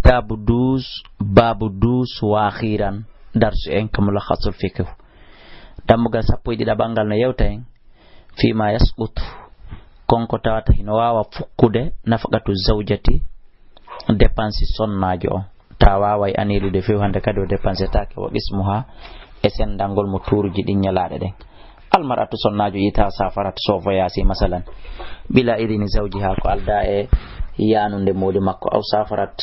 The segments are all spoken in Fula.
babu dus wa akhiran darsu en kam lakhasul fiqh dammugal sappo e bangal no yewta en fima yasqutu konko tawata hino wawa fukkude nafaqatu zawjati dépense sonnajo on ta wawa anilude few hande kadi o dépense take wa ismuha e sendangol mo turuji din nyalaade den almaratu sonnajo yita safarat so voyasi masalan bila idini zawjiha ko alda e yanunde modi makko aw safarat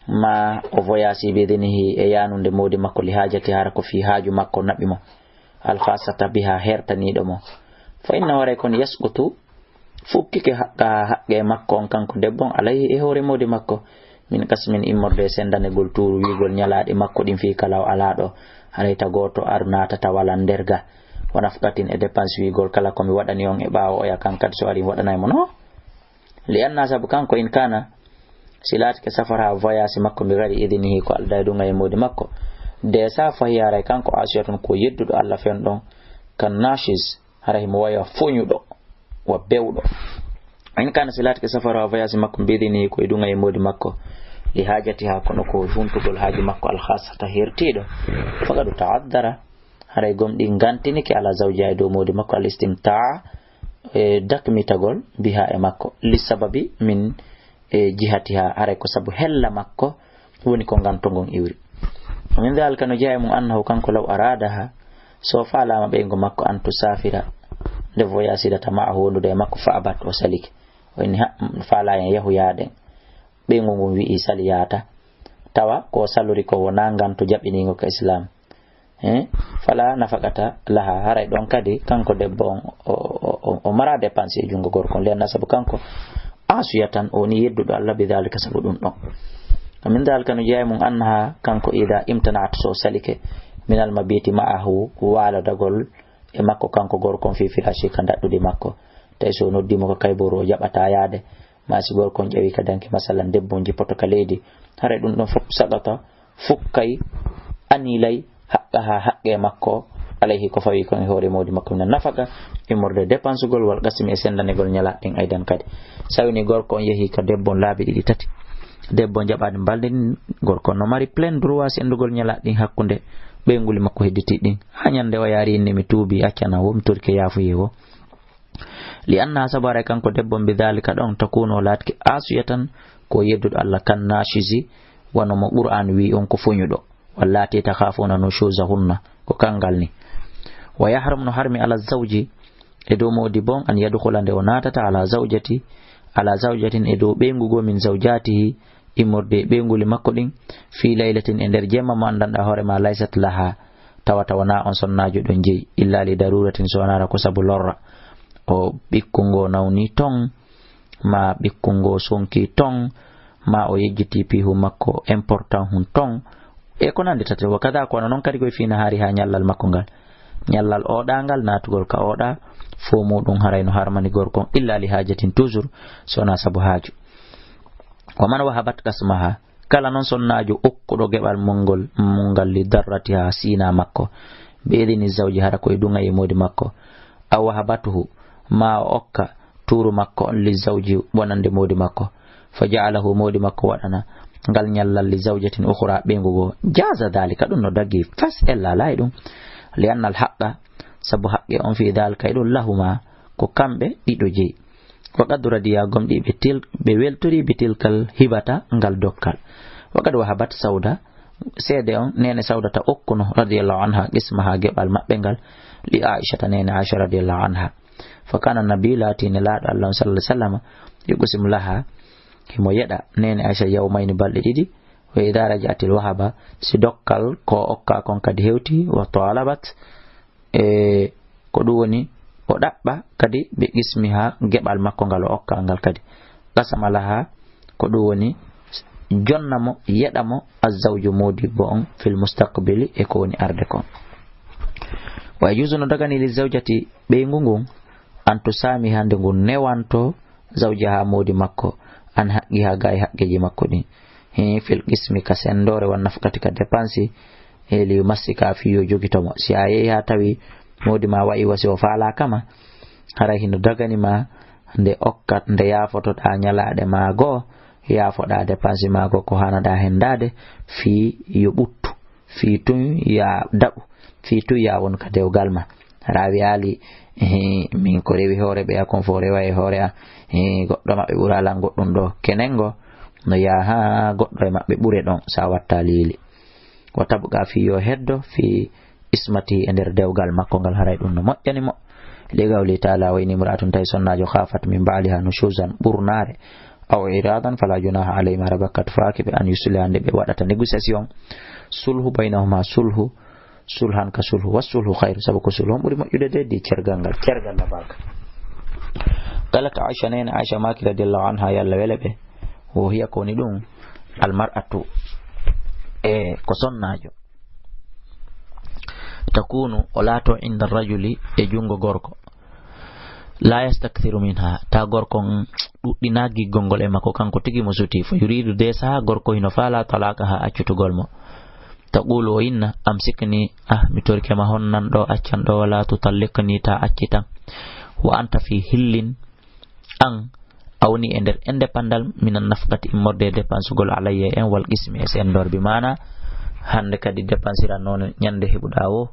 ma o voyasi be idinihi e yanunde modi makko li hajati hara ko fi haju makko nabimo al khasata biha hertanido mo fa inna wara kon yasqutu fukkike haqqe makko on kanko debbon alayhi e hore modi makko min kasmin immorde sendane gol turu wigol nyalaade makko din fi kala alado harita goto arnata tawalan derga wanafkatin e dépense wigol kala ko mi wadani on e baawo o ya kankat so ari wadanay mo no li anna sabu kanko in kana silat ke safara voyage makko mi gari idini ko alday dunga e modi makko de sa fayara kanko asiyatun ko yeddudo alla fen don kan nashis haray mo waya funyudo wa bewdo in kana silat ke safara voyage makko bidini ko dunga e modi makko li hajati ha kono ko huntugol haji makko al khasata hertido fagadu ta'addara haray gomdi ngantini ke ala zawja do modi makko al istimta dakmitagol biha e makko li sababi min jihatiha haray ko sabu hella makko woni ko gantongon iwri min dal kanu jaamu annahu kanko law aradaha so fala ma be ngo makko an tusafira de voyage data ma wondu de makko fa abat o salik o ni fala en yahu yaade be ngo wi saliyata tawa ko saluri ko wona nganto jabini ngo ka islam fala nafaqata laha haray don kadi kanko debbo o mara dépense jungo gorko len nasabu kanko asiyatan oni yeddudo Allah bi dalika sabu dum don min dal kanu jaamu anha kanko ida imtana'at so salike min al mabiti ma'ahu wala dagol e makko kanko gorko fi firashi kan daddude makko tay so noddi mo ko kayboro jabata yaade masi gorko jawi kadanki masalan debbo jipoto kaledi haray dum don fop sagata fukkay anilay haqqe makko alayhi ko fawi ko hore modi makko na nafaka imorde dépense gol wal gasmi e sendane gol nyala den aydan kadi sawni gorko yehi ka debbo laabi didi tati debbo jabade balden gorko no mari plein droit sendugol nyala din hakkunde be nguli makko hedditi din hanyande o yari inni mi tuubi accana wom turke yafu yewo li anna sabara kanko debbo bi dalika don takuno latki asiyatan ko yeddudo Allah kan nashizi wono mo qur'an wi on ko funyudo wallati takhafuna nushuzahunna ko kangal ni wa yahramu harmi ala zawji edo modi bon an yadkhula de onatata ala zawjatin edo bengugo min zawjatihi imorde benguli makko din fi laylatin ender jemma mandanda hore ma laysat laha tawata wana on sonnajo don jeyi illa li daruratin sonara ko sabu lorra o bikkungo nawni tong ma bikkungo sonki tong ma o yejjiti pihu makko important hun tong e ko nande tati wa kada ko non kadi ko fina hari ha nyallal makko ngal nyallal o dangal natugol ka oda fo mudum harayno harmani gorko illa li hajatin toujours sona sabu haaju wa man wahabat kasmaha kala non sonnajo okkudo gebal mungal li darratiha sina makko be idini zawji hara ko dunga e modi makko aw wahabatuhu ma okka turu makko li zawji bonande modi makko faja'alahu modi makko wadana ngal nyallal li zawjatin ukhra bengugo jaza dalika dun no dagi fas ella laydum li anna al haqqa sabu haqqe on fi dalika idul lahuma ko kambe dido jeyi ko qadura diya gomdi be weltori betilkal hibata ngal dokkal wakad wahabat sauda sede on nene sauda ta okkuno radiyallahu anha ismaha gebal mabbe ngal li aisha ta nene aisha radiyallahu anha fa kana nabilati ne laado Allah sallallahu alaihi wasallam yuqsim laha himo yeda nene aisha yawmayni balde didi wa idha raja'atil wahaba si dokkal ko okka kon kadi hewti wa talabat ko duwoni o dabba kadi be ismiha gebal makko ngal okka ngal kadi qasamalaha ko duwoni jonnamo yedamo azawju modibo on fil mustaqbili e ko woni arde kon wa yuzuno dagani li zawjati be ngungun anto sami hande ngun newanto zawjaha modi makko an haqqi ha gay haqqeji makko ni fil ismi ka sendore wan nafqati ka dépense e li masika fi yo jogitomo si ayi ha tawi modi ma wa'i wasi o faala kama hara hino dagani ma nde okkat nde yafoto da nyalaade ma go yaafoɗa dépense maako ko hanada hendade fi yo ɓuttu fi tun ya daɓu fi tun ya won ka dewgal ma rawi ali min ko rewi hoore ɓe kon fo rewa e hoore a goɗɗo maɓɓe ɓuralan goɗɗum ɗo kenengo no yaha goɗɗo e maɓɓe ɓure ɗon sa watta liili wa tabga fi yo heddo fi ismati e nder dewgal makko ngal haray ɗum no moƴƴani mo ligawli taala wayni imra'atun tay sonnajo khafat min ba'liha nushuzan ɓurnare aw iradan fala junaha alayhim rabakkat fakiɓe an yusliha nde ɓe waɗata négociation sulhu baynahuma sulhan ka sulhu wasulhu khairu sabu ko sulhu ɓuri moƴƴude de di cergal labaka qalat aisha nena aisha maki radiyallahu anha yalla wele ɓe wo hiya koni ɗum almar'atu e ko sonnajo takunu o laato inda rajuli e jungo gorko la yastakthiru minha ta gorko ɗuɗɗina giggolngol e makko kanko tigi mo suti fo yuridu de saha gorko hino faala talaka ha accutugol mo taqulu o inna amsikni mi torkema honnan ɗo accan ɗo wala tutalliqni ta acci tan wa anta fi hillin an awni e nder indépendal minan nafqati immorde dépensugol alayya en wal qismi e sendor bi mana hande kadi dépensira noon ñande heɓuɗa o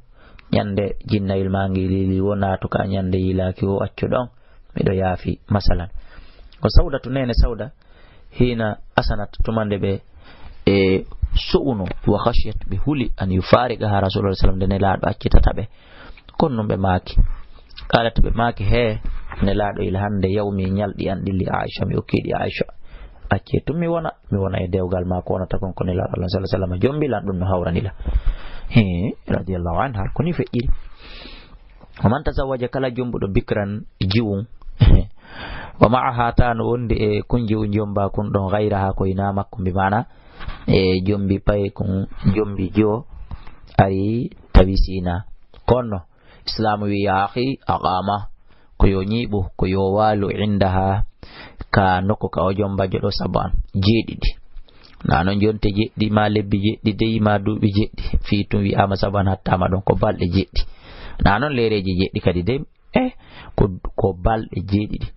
ñande jinnayil ma ngi lili wona to ka ñande yilaki o accu ɗon miɗo yaafi masalan ko sawda to nene sawda hina asanat tumande ɓe e su'unu wa khashiyat ɓe huli an yufariqa ha rasulullah sallam de nelaɗo accitata ɓe kono ɓe maaki qalat ɓe maaki he nelaɗo ila hande yawmi ñalɗi an ɗilli Aisha mi okkiɗi Aisha acce tum mi wona e dewgal ma ko wonata kon ko nelaɗo Allah sallallahu alaihi wasallam jombilan ɗum no hawranila radiyallahu anha koni feƴƴiri wa man tazawwaja kala jombuɗo bikran jiwum wa ma'aha ta no wondi e kun jiwu jomba kun ɗon gayraha ko ina makko mbi mana e jombi pay kun jombi jo ari tabisina kono islamu wi ya akhi aqama ko yo nyiɓu ko yo walu indaha ka nokko ka o jombajo ɗo saban jeeɗiɗi nanon jonte jeɗɗi ma lebbi jeɗɗi dey ma duuɓi jeɗɗi fi tum wi'ama saban hattama ɗon ko balɗe jeɗɗi nanon lereji jeɗɗi kadi dey ko balɗe jeeɗiɗi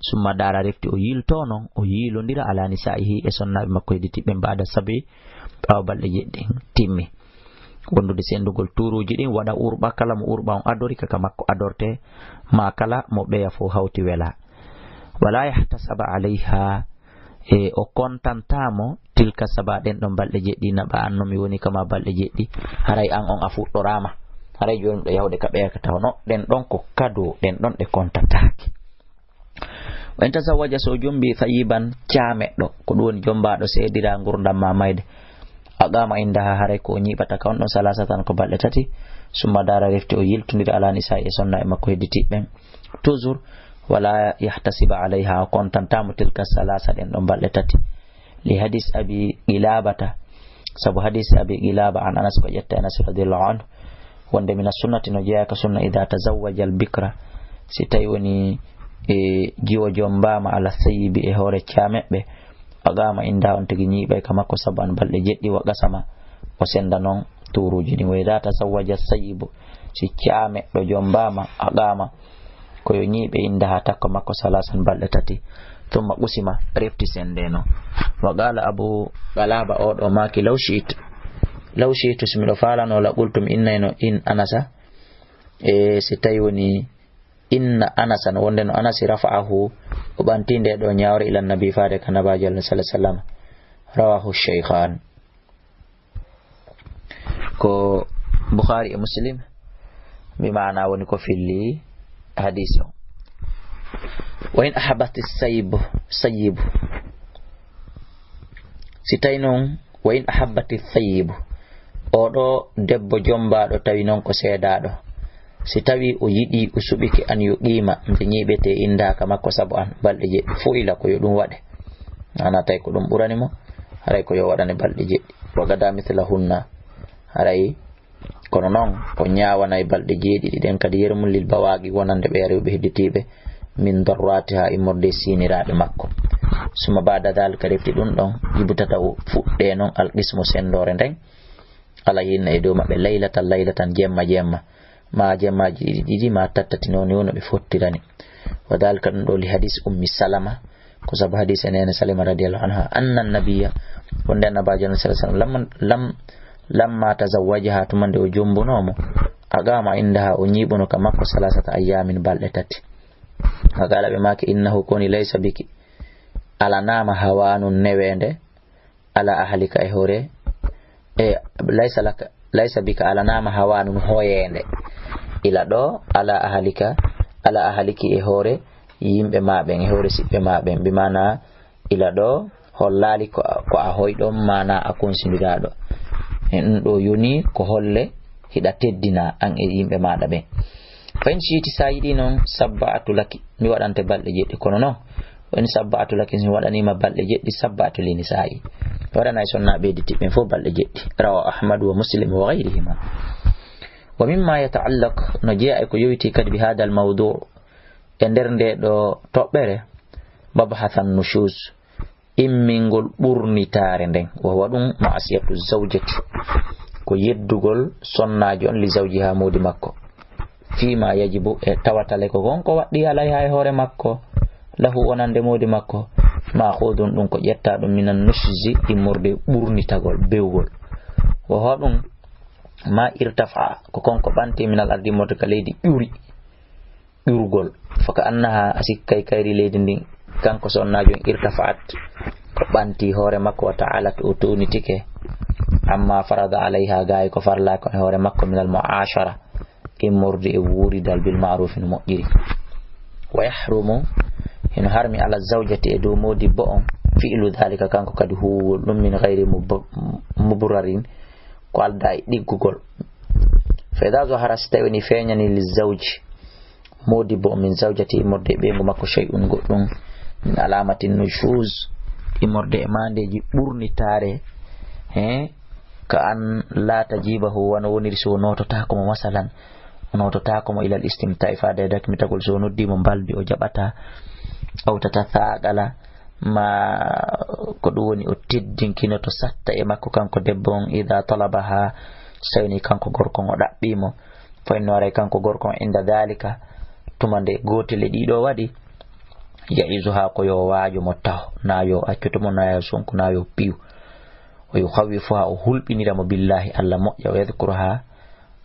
summa dara refti o yilto noon o yilodira ala nisa'ihi e sonnaɓe makko heditiɓe mbaɗa sabi ɓawa balɗe jeɗɗi timmi wondude sendugol turuji ɗin waɗa urɓa kala mo urɓa on adori kaka makko adorte ma kala mo ɓeya fo hawti wela wala yahtasaba alayha e o kontantamo tilka saba ɗen ɗon balɗe jeɗɗi naɓa anno mi woni kama balɗe jeɗɗi haray an on a fuɗɗorama haray joni ɗo yawde ka ɓeyaka tawno ɗen ɗon ko kado ɗen ɗon ɗe kontataki wa in tazawwaja so jombi thayiban cameɗɗo ko ɗum woni jombaɗo seedira gurdam ma mayde aqama indaha haray ko ñiɓata ka on ɗon salasatan ko balɗe tati summa dara refti o yiltodira ala nisa e sonna e makko hedditiɓɓen toujours wala yahtasiba alayha o kontantamo tilka salasa ɗen ɗon balɗe tati li hadis abi qilabata sabu hadis abi qilaba an anas ko ƴetta anas radiyallahu anhu wonde min sunnati no jeeyaka sunna ida tazawwaja al bikra si tawi woni e jiwo jombama ala sayibi e hoore cameɓɓe agama inda on tigi ñiɓay ka makko sabu an balɗe jeɗɗi wa gasama o senda noon turuji ɗin wa ida tazawwaja sayibu si cameɗɗo jombama agama koyo ñiɓe inda ha takko makko salasan balɗe tati thumma ɓusima refti sendeno wa qala abu qalaba oɗo maki law shi'tu simiɗo falanola qultum innayno in anasa e si tawi woni inna anasan wonde no anasi rafa'ahu o ɓantinde ɗo ñawre ila nabi fade ka nabajo Allah sallallahu alaihi wasallam rawahu shaykhan ko Bukhari e Muslim mi mana woni ko filli hadisi o wa in ahabbat as-sayyib si tawi noon wa in ahabbat as-sayyib oɗo debbo jombaɗo tawi noon ko seedaɗo si tawi o yiɗi o suɓike an yo qima nde ñiɓete indaka makko sabu an balɗe jeɗɗi fo ila ko yo ɗum waɗe ana tawi ko ɗum ɓurani mo haray ko yo waɗane balɗe jeɗɗi wagada mithla hunna haray kono noon o ñawanay balɗe jeeɗiɗi ɗen kadi yermum lil bawaqi wonande ɓe rewɓe hedditiɓe min darrati ha immorde siniraɓe makko suma bada dalika refti ɗum ɗon jibutata o fuɗɗe noon alqismu sendore nden ala hinna e dow maɓɓe laylatan jemma ma jemmaji ɗiɗi ma tattati noon no ɓe fottirani wa dalika ɗum ɗo li hadis ummi salama ko sabu hadith en Salima radiyallahu anha anna an-nabiyya wonde annabajo sallallahu alaihi wasallam lamma tazawwajaha tumande o jombunomo agama indaha o nyibuno ka makko salasata ayamin balde tati agala be make innahu koni laysa biki ala nama hawanun newende ala ahlika e hore e laysa bika ala nama hawanun hoyende ila do ala ahliki e hore yimbe maben e hore sibbe maben bi mana ila do hollali ko a hoydon mana akonsindirado en do yoni ko holle hida teddina an e yimbe maada be fayn shiti sayidi non sabbatu laki mi wadante balde jeddi kono non en sabbatu laki mi wadani ma balde jeddi sabbatu lini sayi wadana sonna be ditti ben fo balde jeddi rawa ahmad wa muslim wa ghayrihima wa mimma yata'allaq najaa ko yowiti kad bi hada al mawdu' ndernde do tobbere babhathan nushuz immingol burnitare nden wa wadum ma'asiyatu zawjati ko yeddugol sonnajo on li zawjiha modi makko fima yajibu e tawatale ko gonko waddi alayha e hore makko lahu wonande modi makko ma khudun dum ko jetta dum minan nushzi imurde burnitagol bewgol wa hodum ma irtafa ko konko banti minal ardi moto ka leydi urgol faka annaha asikkay kayri leydi ndin kanko sonnajo irtafaat ko banti hore makko wa ta'ala to tunitike amma farada alayha gaay ko farla ko hore makko minal mu'ashara imurdi e wuridal bil ma'ruf no mojjiri wa yahrumu hino harmi ala zawjati e do modi bo on fi'lu dhalika kanko kadi huwol dum min ghairi muburarin ko alda e diggugol fa idha zahara stawni feñani li zawji modi bo min zawjati imurde be ngo makko shay'un goddum min alamati nushuz imurde e mandeji burnitare ka an la tajibahu wa woniri so notota ko masalan notota ko ila al istimta'i fa da dak mitagol so noddi mo balbi o jabata aw tatathaqala ma ko woni o teddinkino to satta e makko kanko debbon ida talabaha sayni kanko gorkon o dabbimo fa inore kanko gorkon inda dalika tumande gotele dido wadi ya izuha ko yo waajo mo taw na yo accuto mo na yo sonku na yo piu o yukhawifuha o hulbinira mo billahi alla moƴƴa o yadhkuruha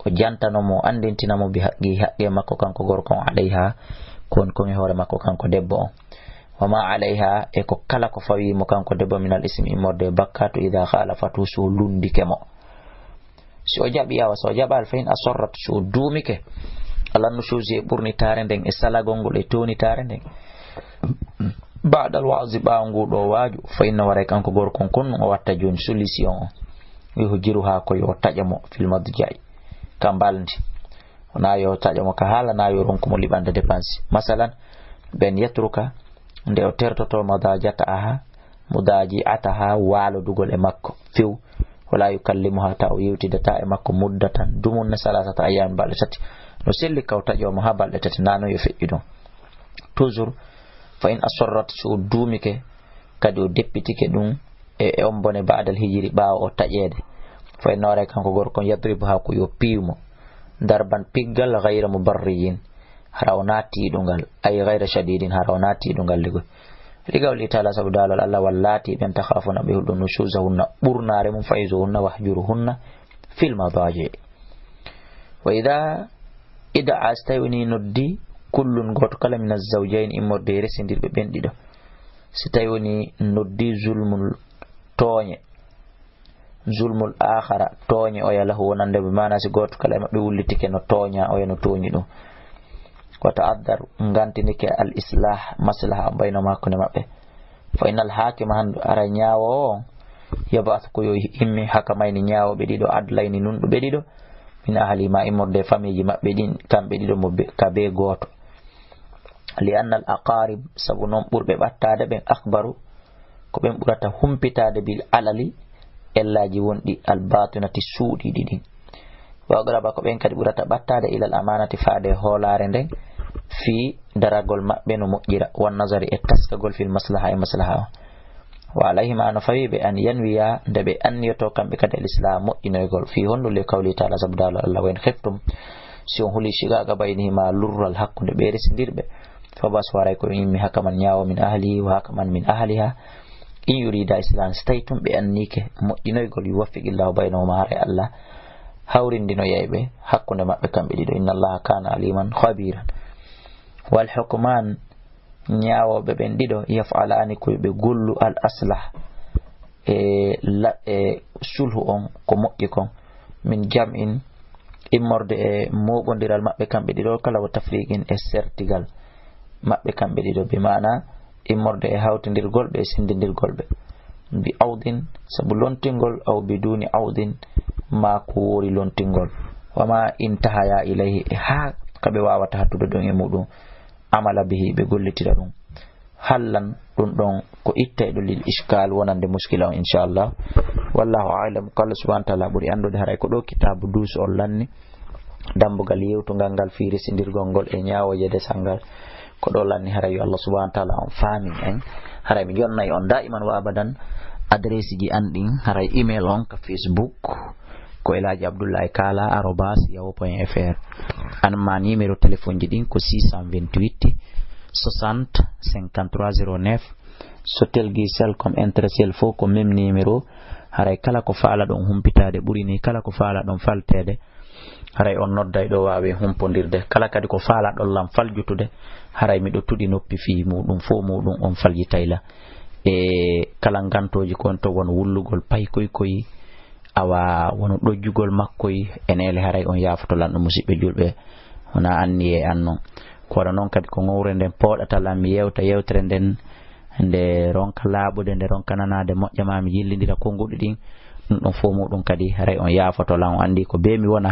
o jantano mo andintina mo bi haqqi makko kanko gorkon alayha kon e hore makko kanko debbo on wama alayha e ko kala ko fawi mo kanko debbo min al ismi morde bakkatu idha khalafatu so lundike mo si o jabi yawa so jabal fain asarrat so dumike Allah no shoji burni tare nden e salagongol e toni tare nden baadal wa'zi baangu do waaju fa inna wara kanko gorkon kon o watta joni solution wi hujiru ha ko yo tajamo fil madjai kambalndi ona yo tajamo ka hala na yo ronko mo libande dépense masalan ben yatruka nde o tertoto madajata aha mudaji ataha walo dugol e makko fiw wala yukallimuha ta o yewtidata e makko muddatan dumun salasata ayyan balde tati no selli kawtajo mo ha balde tati nano yo feƴƴi don toujours fa in asarrat so dumike kadi o deppitike dum e ombone baadal hijiri baawo o tajede fa in nore kanko gorkon yadribu ha ko yo piwmo darban piggal ghayra mubarriyin harawnaati dungal ay ghayra shadidin harawnaati dungal ligawli taala sabu dalal Allah wallati ben takhafuna bi hudun nushuzahunna burnare mum faizuhunna wahjuruhunna fil madaji wa idha astawni nuddi kullun goto kala min az-zawjayn imorde resindirbe ben dido si tawi woni noddi zulmul akhara toñe o yala wonande be mana si goto kala mabbe wullitike no toña o yano toñi dum wa ta'addar ngantinike al islah maslaha bayna makko ne mabbe fa inal hakima handu ara nyaawo yabath ko yo himmi hakamayni nyaawo be dido adlayni nundu be dido min ahli ma imorde famiji mabbe din kambe dido mo ka be goto لأن الأقارب سبنون بربة باتادة بين أخبروا كبين برata humpitade bil alali ellaji wondi albatinati suudi didi wa garaba ko ben kadi burata battade ila al amanati faade holare nden fi daragol mabbe no mojjira wan nazari e taskagol fil maslaha e maslaha wa alayhim an fawibe an yanwiya dabe anniyoto kambe kadi al islam mojjinoygol fi hondu le kawli taala sabdala Allah wen khiftum si on huli shiga ga baynihima lurral hakkunde be resindirbe فبس ورايكم إمي هكما نياو من أهلي وهكما من أهلها إن يريد إسلام ستيتم بأنيك مؤدنو يقول يوفق الله بينهما هاري الله هورين دينو يايبه حقو نما بكم بديدو إن الله كان عليما خبيرا والحكمان نياو ببنديدو يفعلاني كوي بقولو الأصلح sulhu on ko moƴƴi kon min jam'in immorde e moɓodiral maɓɓe kamɓe ɗiɗo kala wo tafriqin e sertigal maɓɓe kamɓe ɗiɗo bi mana immorde e hawtindirgol ɓe sindidirgol ɓe bi awdin sabu lontingol aw biduni awdin ma ko wori lontingol wama intahaya ilayhi e ha kaɓe wawata hattude ɗon e muɗum amala bihi ɓe gollitira ɗum hallan ɗum ɗon ko itta e ɗo lil iskal wonande muskila on inchallah wallahu a'lam ko Allah subhanahu wa ta'ala ɓuri andude haray ko ɗo kitabu dus on lanni dambugal yewtugal ngal firisindirgol ngol e ñawoyede sangal ko ɗo lanni haray yo Allah subhanahu wa ta'ala on faami en haray mi jonnayi on da'iman wa abadan adresse ji an ɗin haray email on ka Facebook ko Elaji Abdoulaye Kala @yahoo.fr an ma numéro téléphone ji ɗin ko 628 60 5309 so telgi sel comme intéressel fo ko même numéro haray kala ko faala ɗon humpitade ɓuri ni kala ko faala ɗon faltede haray on nodday ɗo wawi humpodirde kala kadi ko faala ɗon lam faljutude haray miɗo tuɗi noppi fi muɗum fo muɗum on faljitayla e kala gantoji kon to won wullugol pay koy awa wono ɗojjugol makkoy enele haray on yafoto lanɗo musidɓe julɓe wona anni e an non kono noon kadi ko ngowre nden poɗata lam mi yewta yewtere nden nde ronka laaɓude nde ronka nanade moƴƴa ma mi yillidira konguɗi ɗin ɗum ɗon fo muɗum kadi haray on yafoto lam andi ko be mi wona